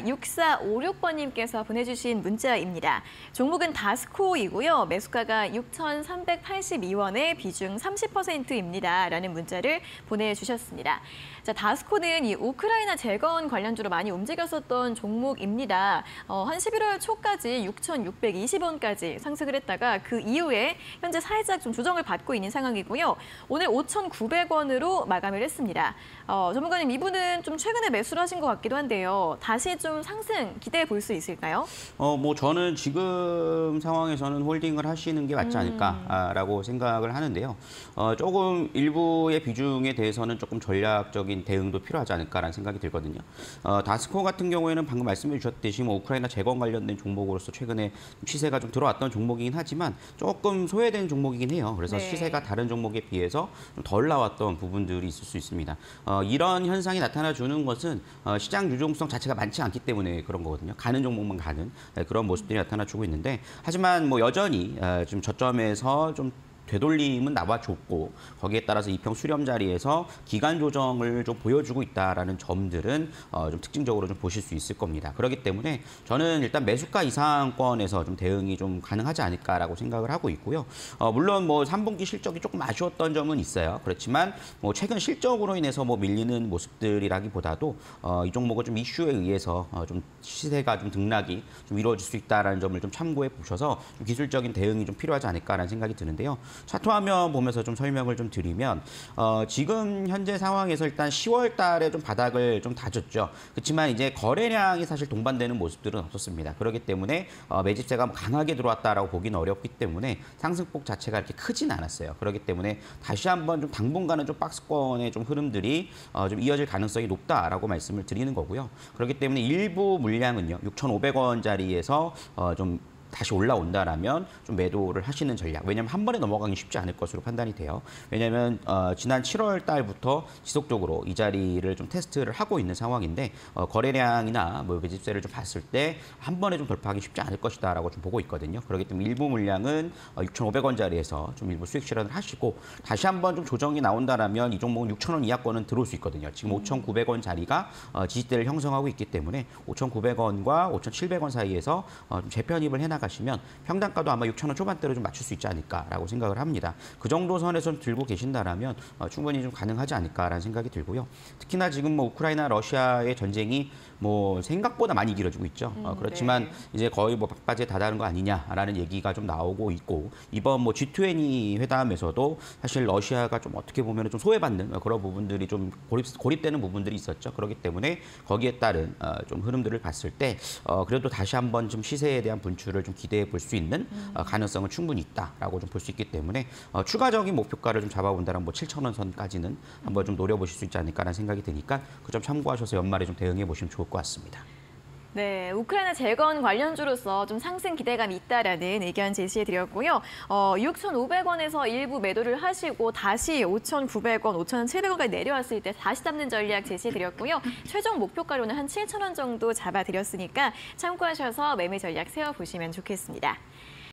6456번님께서 보내주신 문자입니다. 종목은 다스코이고요. 매수가가 6,382원에 비중 30%입니다. 라는 문자를 보내주셨습니다. 자, 다스코는 이 우크라이나 재건 관련주로 많이 움직였었던 종목입니다. 한 11월 초까지 6,620원까지 상승을 했다가 그 이후에 현재 살짝 좀 조정을 받고 있는 상황이고요. 오늘 5,900원으로 마감을 했습니다. 전문가님, 이분은 좀 최근에 매수를 하신 것 같기도 한데요. 다시 좀 상승 기대해 볼 수 있을까요? 저는 지금 상황에서는 홀딩을 하시는 게 맞지 않을까라고 생각을 하는데요. 조금 일부의 비중에 대해서는 조금 전략적인 대응도 필요하지 않을까라는 생각이 들거든요. 다스코 같은 경우에는 방금 말씀해 주셨듯이 우크라이나 재건 관련된 종목으로서 최근에 시세가 좀 들어왔던 종목이긴 하지만 조금 소외된 종목이긴 해요. 그래서 네. 시세가 다른 종목에 비해서 좀 덜 나왔던 부분들이 있을 수 있습니다. 이런 현상이 나타나주는 것은 시장 유동성 자체가 많지 않기 때문에 그런 거거든요. 가는 종목만 가는 그런 모습들이 나타나주고 있는데, 하지만 여전히 좀 저점에서 좀 되돌림은 나와줬고, 거기에 따라서 이평 수렴 자리에서 기간 조정을 좀 보여주고 있다라는 점들은 좀 특징적으로 좀 보실 수 있을 겁니다. 그렇기 때문에 저는 일단 매수가 이상권에서 좀 대응이 좀 가능하지 않을까라고 생각을 하고 있고요. 물론 3분기 실적이 조금 아쉬웠던 점은 있어요. 그렇지만 최근 실적으로 인해서 밀리는 모습들이라기보다도 이 종목은 좀 이슈에 의해서 좀 시세가 좀 등락이 좀 이루어질 수 있다라는 점을 좀 참고해 보셔서 좀 기술적인 대응이 좀 필요하지 않을까라는 생각이 드는데요. 차트화면 보면서 좀 설명을 좀 드리면, 지금 현재 상황에서 일단 10월 달에 좀 바닥을 좀 다졌죠. 그렇지만 이제 거래량이 사실 동반되는 모습들은 없었습니다. 그렇기 때문에 매집세가 강하게 들어왔다라고 보기는 어렵기 때문에 상승폭 자체가 이렇게 크진 않았어요. 그렇기 때문에 다시 한번 좀 당분간은 좀 박스권의 좀 흐름들이 좀 이어질 가능성이 높다라고 말씀을 드리는 거고요. 그렇기 때문에 일부 물량은요, 6,500원짜리에서 좀 다시 올라온다라면 좀 매도를 하시는 전략. 왜냐하면 한 번에 넘어가기 쉽지 않을 것으로 판단이 돼요. 왜냐하면 지난 7월 달부터 지속적으로 이 자리를 좀 테스트를 하고 있는 상황인데, 거래량이나 매집세를 좀 봤을 때 한 번에 좀 돌파하기 쉽지 않을 것이다라고 좀 보고 있거든요. 그렇기 때문에 일부 물량은 6,500원짜리에서 좀 일부 수익 실현을 하시고, 다시 한번 좀 조정이 나온다라면 이 종목은 6,000원 이하권은 들어올 수 있거든요. 지금 5,900원 자리가 지지대를 형성하고 있기 때문에 5,900원과 5,700원 사이에서 좀 재편입을 해나가 가시면 평단가도 아마 6,000원 초반대로 좀 맞출 수 있지 않을까라고 생각을 합니다. 그 정도 선에서 좀 들고 계신다라면 충분히 좀 가능하지 않을까라는 생각이 들고요. 특히나 지금 우크라이나 러시아의 전쟁이 생각보다 많이 길어지고 있죠. 그렇지만 네. 이제 거의 막바지에 다다른 거 아니냐라는 얘기가 좀 나오고 있고, 이번 G20 회담에서도 사실 러시아가 좀 어떻게 보면 좀 소외받는 그런 부분들이 좀 고립되는 부분들이 있었죠. 그렇기 때문에 거기에 따른 좀 흐름들을 봤을 때 그래도 다시 한번 좀 시세에 대한 분출을 좀 기대해 볼 수 있는 가능성은 충분히 있다라고 좀 볼 수 있기 때문에 추가적인 목표가를 좀 잡아본다면 7,000원 선까지는 한번 좀 노려보실 수 있지 않을까라는 생각이 드니까 그 점 참고하셔서 연말에 좀 대응해 보시면 좋을 것 같습니다. 네, 우크라이나 재건 관련주로서 좀 상승 기대감이 있다라는 의견 제시해드렸고요. 6,500원에서 일부 매도를 하시고 다시 5,900원, 5,700원까지 내려왔을 때 다시 잡는 전략 제시해드렸고요. 최종 목표가로는 한 7,000원 정도 잡아드렸으니까 참고하셔서 매매 전략 세워보시면 좋겠습니다.